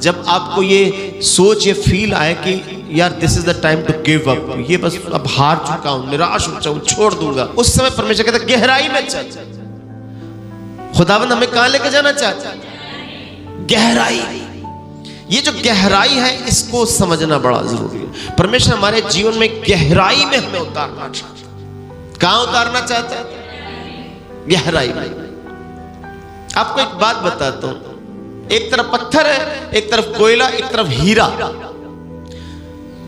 जब आपको ये सोच, ये फील आए कि यार this is the time to give up, ये बस अब हार चुका हूं, निराश हो चुका हूं, छोड़ दूंगा, उस समय परमेश्वर कहता है गहराई में चल। खुदावंद हमें कहां लेके जाना चाहता है? गहराई। ये जो गहराई है इसको समझना बड़ा जरूरी है। परमेश्वर हमारे जीवन में गहराई में हमें उतारना चाहता है। कहां उतारना चाहता है? गहराई में। आपको एक बात बताता हूं, एक तरफ पत्थर है, एक तरफ कोयला, एक तरफ हीरा।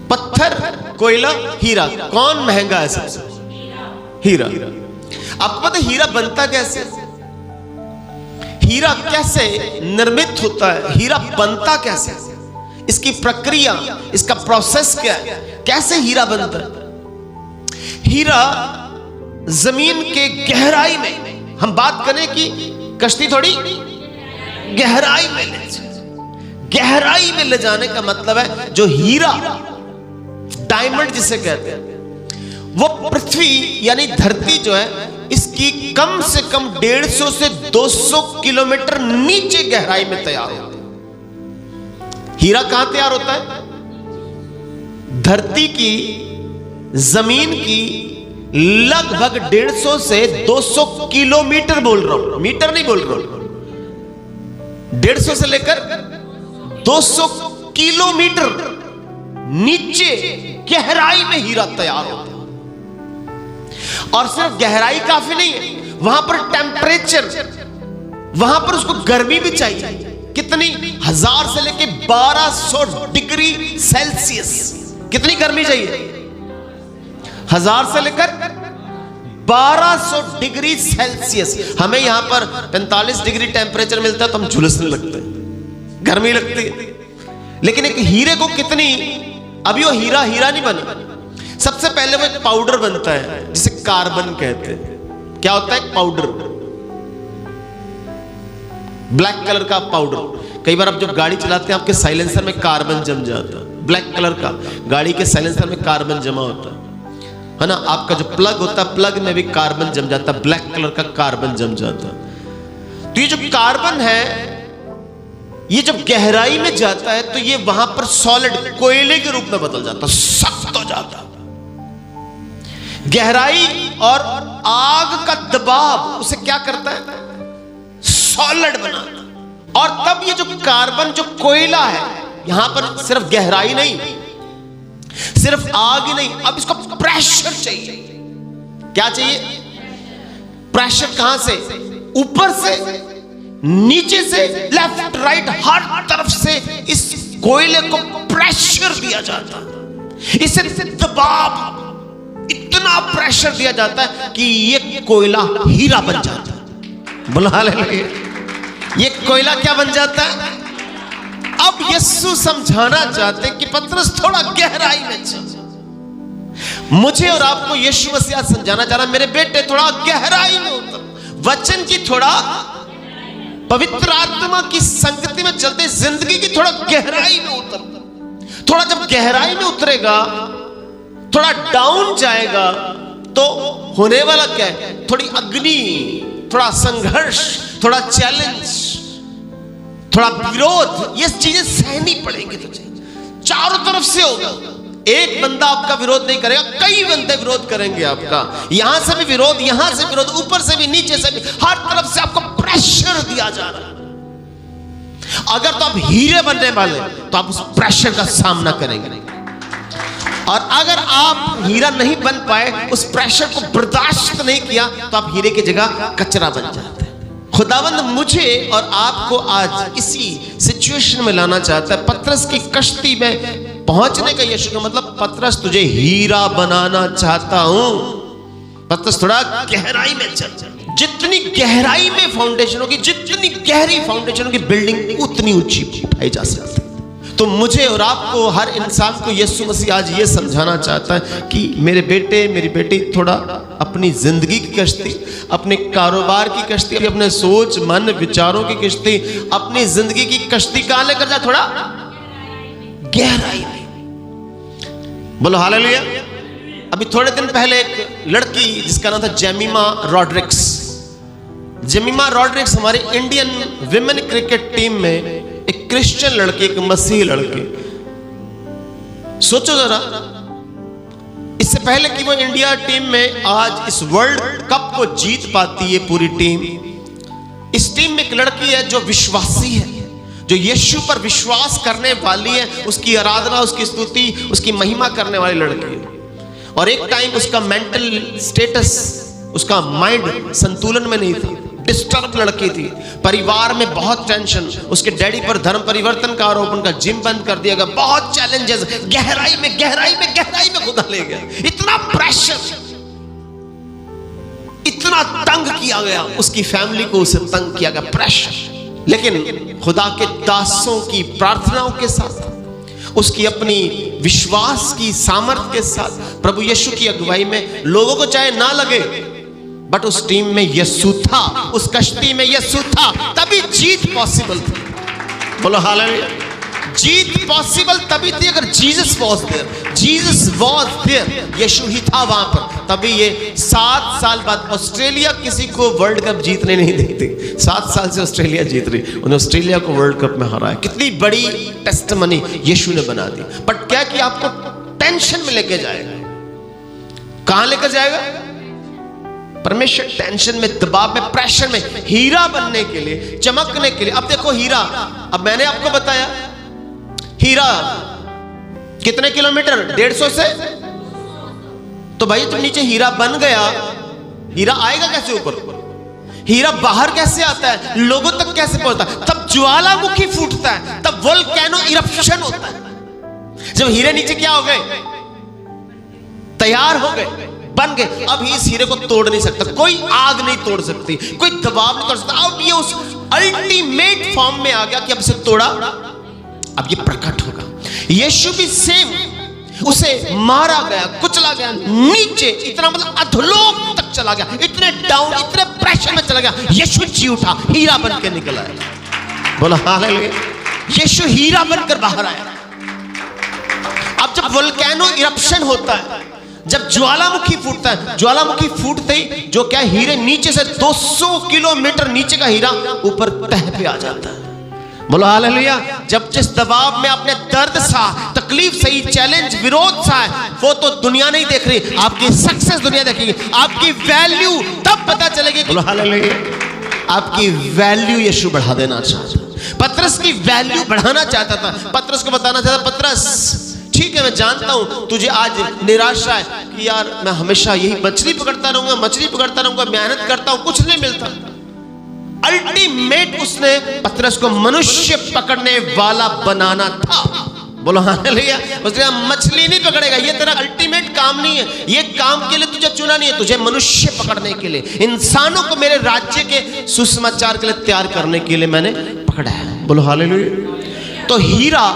पत्थर, कोयला, हीरा, कौन महंगा है सबसे? हीरा। आपको पता है हीरा बनता कैसे? हीरा कैसे निर्मित होता है, हीरा बनता कैसे, इसकी प्रक्रिया, इसका प्रोसेस क्या है, कैसे हीरा बनता है? हीरा जमीन के गहराई में, हम बात करें कि कश्ती थोड़ी गहराई में ले जाए, गहराई में ले जाने का मतलब है जो हीरा, डायमंड जिसे कहते हैं, वो पृथ्वी यानी धरती जो है इसकी कम से कम 150 से 200 किलोमीटर नीचे गहराई में तैयार होता है। हीरा कहां तैयार होता है? धरती की, जमीन की लगभग 150 से 200 किलोमीटर बोल रहा हूं, मीटर नहीं बोल रहा हूं, 150 से लेकर 200 किलोमीटर नीचे गहराई में हीरा तैयार होता है। और सिर्फ गहराई काफी नहीं है, वहां पर टेम्परेचर, वहां पर उसको गर्मी भी चाहिए। कितनी? 1000 से लेकर 1200 डिग्री सेल्सियस। कितनी गर्मी चाहिए? 1000 से लेकर 1200 डिग्री सेल्सियस। हमें यहां पर 45 डिग्री टेम्परेचर मिलता है तो हम झुलसने लगते हैं, गर्मी लगती है। लेकिन एक हीरे को कितनी, अभी वो हीरा हीरा नहीं बना, सबसे पहले वो एक पाउडर बनता है जिसे कार्बन कहते हैं। क्या होता है? पाउडर, ब्लैक कलर का पाउडर। कई बार आप जब गाड़ी चलाते हैं आपके साइलेंसर में कार्बन जम जाता है, ब्लैक कलर का गाड़ी के साइलेंसर में कार्बन जमा होता है ना। आपका जो प्लग होता है, प्लग में भी कार्बन जम जाता है, ब्लैक कलर का कार्बन जम जाता है। तो ये जो कार्बन है, ये जब गहराई में जाता है तो ये वहां पर सॉलिड, कोयले के रूप में बदल जाता है, सख्त हो जाता है। गहराई और आग का दबाव उसे क्या करता है? सॉलिड बनाता है। और तब ये जो कार्बन, जो कोयला है, यहां पर सिर्फ गहराई नहीं, सिर्फ आग ही नहीं, अब इसको प्रेशर चाहिए। क्या चाहिए? प्रेशर। कहां से? ऊपर से, नीचे से, लेफ्ट राइट, हर तरफ से इस कोयले को प्रेशर दिया जाता है। इसे दबाव, इतना प्रेशर दिया जाता है कि ये कोयला हीरा बन जाता है। बोलो हालेलुया। ये कोयला क्या बन जाता है? अब यीशु समझाना चाहते कि पतरस थोड़ा गहराई में चल। मुझे और आपको यीशु मसीह समझाना चाह रहा, मेरे बेटे थोड़ा गहराई में उतर, वचन की थोड़ा, पवित्र आत्मा की संगति में चलते जिंदगी की थोड़ा गहराई में उतर। थोड़ा जब गहराई में उतरेगा, थोड़ा डाउन जाएगा, तो होने वाला क्या है? थोड़ी अग्नि, थोड़ा संघर्ष, थोड़ा चैलेंज, थोड़ा विरोध, ये चीजें सहनी पड़ेंगी तुझे। चारों तरफ से होगा। एक बंदा आपका विरोध नहीं करेगा, कई बंदे विरोध करेंगे आपका। यहां से भी विरोध, यहां से विरोध, ऊपर से भी, नीचे से भी, हर तरफ से आपको प्रेशर दिया जा रहा है। अगर तो आप हीरे बनने वाले तो आप उस प्रेशर का सामना करेंगे, और अगर आप हीरा नहीं बन पाए, उस प्रेशर को बर्दाश्त नहीं किया, तो आप हीरे की जगह कचरा बन जाते हैं। खुदावंद मुझे और आपको आज इसी सिचुएशन में लाना चाहता है। पतरस की कश्ती में पहुंचने का यीशु का मतलब, पतरस तुझे हीरा बनाना चाहता हूं। पतरस थोड़ा गहराई में चल। जितनी गहराई में फाउंडेशन होगी, जितनी गहरी फाउंडेशन होगी, बिल्डिंग उतनी ऊंची उठाई जा सकती है। तो मुझे और आपको, हर इंसान को यीशु मसीह आज ये समझाना चाहता है कि मेरे बेटे, मेरी बेटी, थोड़ा अपनी जिंदगी की कश्ती, अपने कारोबार की कश्ती, अपने सोच, मन, विचारों की कश्ती, अपनी जिंदगी की कश्ती कहां लेकर जा? थोड़ा गहराई में। बोलो हालेलुया। अभी थोड़े दिन पहले एक लड़की जिसका नाम था जेमिमा रॉड्रिक्स, जेमिमा रॉड्रिक्स हमारे इंडियन विमेन क्रिकेट टीम में एक क्रिश्चियन लड़के, एक मसीही लड़के। सोचो जरा, इससे पहले कि वो इंडिया टीम में आज इस वर्ल्ड कप को जीत पाती है पूरी टीम, इस टीम में एक लड़की है जो विश्वासी है, जो यीशु पर विश्वास करने वाली है, उसकी आराधना, उसकी स्तुति, उसकी महिमा करने वाली लड़की है। और एक टाइम उसका मेंटल स्टेटस, उसका माइंड संतुलन में नहीं था, डिस्टर्ब लड़की थी, परिवार में बहुत टेंशन, उसके डैडी पर धर्म परिवर्तन का आरोप, उनका जिम बंद कर दिया गया, बहुत चैलेंजेस, गहराई में खुदा ले गया, इतना प्रेशर, इतना तंग किया गया, उसकी फैमिली को उसे तंग किया गया, प्रेशर। लेकिन खुदा के दासों की प्रार्थनाओं के साथ, उसकी अपनी विश्वास की सामर्थ्य के साथ, प्रभु यीशु की अगुवाई में, लोगों को चाहे ना लगे, बट उस टीम में यीशु था, उस कश्ती में यीशु था, तभी जीत पॉसिबल थी। बोलो हालेलुया। जीत पॉसिबल तभी थी अगर Jesus was there, Jesus was there, यीशु ही था वहां पर। तभी ये 7 साल बाद ऑस्ट्रेलिया किसी को वर्ल्ड कप जीतने नहीं देती, 7 साल से ऑस्ट्रेलिया जीत रही, उन्हें ऑस्ट्रेलिया को वर्ल्ड कप में हराया। कितनी बड़ी टेस्टमनी यीशु ने बना दी। बट क्या कि आपको टेंशन में लेके जाएगा, कहां लेकर जाएगा? परमेश्वर टेंशन में, दबाव में, प्रेशर में, हीरा बनने के लिए, चमकने के लिए। अब देखो हीरा, अब मैंने आपको बताया हीरा कितने किलोमीटर, 150 से, तो भाई जब नीचे हीरा बन गया, हीरा आएगा कैसे ऊपर? हीरा बाहर कैसे आता है, लोगों तक कैसे पहुंचता है? तब ज्वालामुखी फूटता है, तब वोल्केनो इरप्शन होता है। जब हीरे नीचे क्या हो गए, तैयार हो गए, बन गए, अब इस हीरे को तोड़ नहीं सकता, कोई आग नहीं तोड़ सकती, कोई दबाव नहीं तोड़ सकता। अब ये उस अल्टीमेट फॉर्म में आ गया कि अब इसे तोड़ा, अब ये प्रकट होगा। यीशु भी सेम, उसे मारा गया, कुचला गया, नीचे, इतना मतलब अधोलोक तक चला गया, इतने डाउन, इतने प्रेशर में चला गया, यीशु जी उठा, हीरा बन के निकल आया। बोला हालेलुया। यीशु हीरा बनकर बाहर आया। अब जब वोल्केनो इरप्शन होता है, जब ज्वालामुखी फूटता है, ज्वालामुखी फूटते ही जो क्या हीरे नीचे से 200 किलोमीटर नीचे का हीरा ऊपर तह पे आ जाता है। बोलो हालेलुया। जब जिस दबाव में आपने दर्द सा, तकलीफ सही, चैलेंज, विरोध सा है, वो तो दुनिया नहीं देख रही, आपकी सक्सेस दुनिया देखेगी, आपकी वैल्यू तब पता चलेगी। बोलो हालेलुया। आपकी वैल्यू यीशु बढ़ा देना चाहता है। पतरस की वैल्यू बढ़ाना चाहता था, पतरस को बताना चाहता, पतरस ठीक है मैं जानता हूं तुझे आज निराशा है कि यार मैं हमेशा यही मछली पकड़ता रहूंगा, मेहनत करता हूं, कुछ नहीं मिलता। अल्टीमेट उसने पतरस को मनुष्य पकड़ने वाला बनाना था। बोलो हालेलुया। उसने मछली नहीं पकड़ेगा, ये तेरा अल्टीमेट काम नहीं है, ये काम के लिए तुझे चुना नहीं है, तुझे मनुष्य पकड़ने के लिए, इंसानों को मेरे राज्य के सुसमाचार के लिए तैयार करने के लिए मैंने पकड़ा है। बोलो हालेलुया। तो हीरा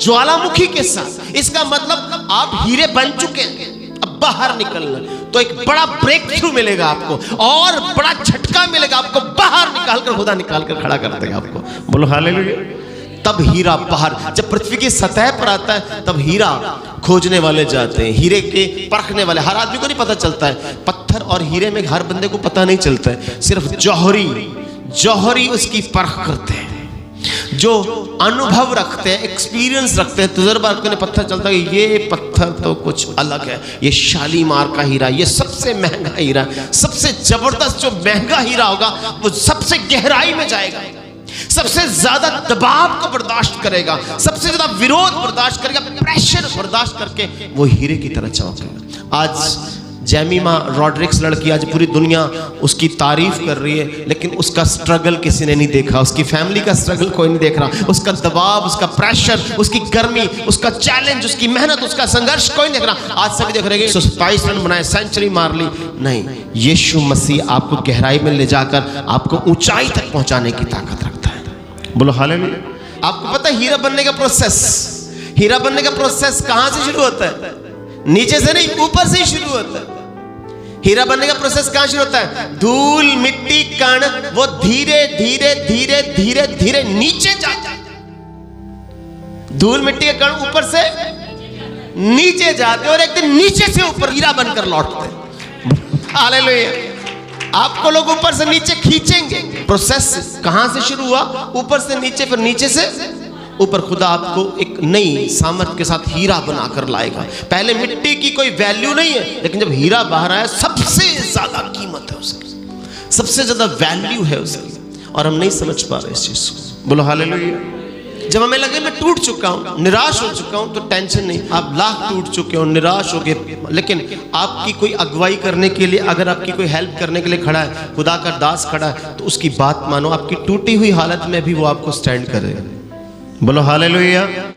ज्वालामुखी के साथ, इसका मतलब आप हीरे बन चुके हैं, अब बाहर निकलना, तो एक बड़ा ब्रेक थ्रू मिलेगा आपको, और बड़ा झटका मिलेगा आपको, बाहर निकालकर खुदा निकालकर खड़ा कर देगा आपको। बोलो हालेलुया। तब हीरा बाहर, जब पृथ्वी की सतह पर आता है, तब हीरा खोजने वाले जाते हैं, हीरे के परखने वाले। हर आदमी को नहीं पता चलता है, पत्थर और हीरे में हर बंदे को पता नहीं चलता है, सिर्फ जौहरी उसकी परख करते हैं, जो अनुभव रखते हैं, एक्सपीरियंस रखते हैं, तजुर्बा रखते हैं, पत्थर चलता है ये पत्थर तो कुछ अलग है, ये शालीमार का हीरा, ये सबसे महंगा हीरा, सबसे जबरदस्त जो महंगा हीरा होगा वो सबसे गहराई में जाएगा, सबसे ज्यादा दबाव को बर्दाश्त करेगा, सबसे ज्यादा विरोध बर्दाश्त करेगा, प्रेशर बर्दाश्त करके वो हीरे की तरह चमकेगा। आज जेमिमा रॉड्रिक्स लड़की, आज पूरी दुनिया उसकी तारीफ कर रही है, लेकिन उसका स्ट्रगल किसी ने नहीं देखा, उसकी फैमिली का स्ट्रगल कोई नहीं देख रहा, उसका दबाव, उसका प्रेशर, उसकी गर्मी, उसका चैलेंज, उसकी मेहनत, उसका संघर्ष कोई नहीं देख रहा। आज सभी देख रहे हैं 27 रन बनाए, सेंचुरी मार ली, नहीं, यीशु मसीह आपको गहराई में ले जाकर आपको ऊंचाई तक पहुंचाने की ताकत रखता है। बोलो हालेलुया। आपको पता है हीरा बनने का प्रोसेस कहां से शुरू होता है? नीचे से नहीं, ऊपर से ही शुरू होता है। हीरा बनने का प्रोसेस कहां शुरू होता है? धूल, मिट्टी, कण, वो धीरे धीरे धीरे धीरे धीरे नीचे जाता है। धूल, मिट्टी के कण ऊपर से नीचे जाते और एक दिन नीचे से ऊपर हीरा बनकर लौटते हैं। हालेलुया। आपको लोग ऊपर से नीचे खींचेंगे। प्रोसेस कहां से शुरू हुआ? ऊपर से नीचे, फिर नीचे से ऊपर। खुदा आपको एक नई सामर्थ के साथ हीरा बनाकर लाएगा। पहले मिट्टी की कोई वैल्यू नहीं है, लेकिन जब हीरा बाहर आया सबसे ज्यादा कीमत है उसकी, सबसे ज्यादा वैल्यू है उसकी, और हम नहीं समझ पा रहे इस चीज को। बोलो हालेलुया। जब हमें लगे मैं टूट चुका हूं, निराश हो चुका हूं, तो टेंशन नहीं। आप लाख टूट चुके हो, निराश हो गए, लेकिन आपकी कोई अगुवाई करने के लिए, अगर आपकी कोई हेल्प करने के लिए खड़ा है, खुदा का दास खड़ा है, तो उसकी बात मानो। आपकी टूटी हुई हालत में भी वो आपको स्टैंड करेगा। बोलो हालेलुया।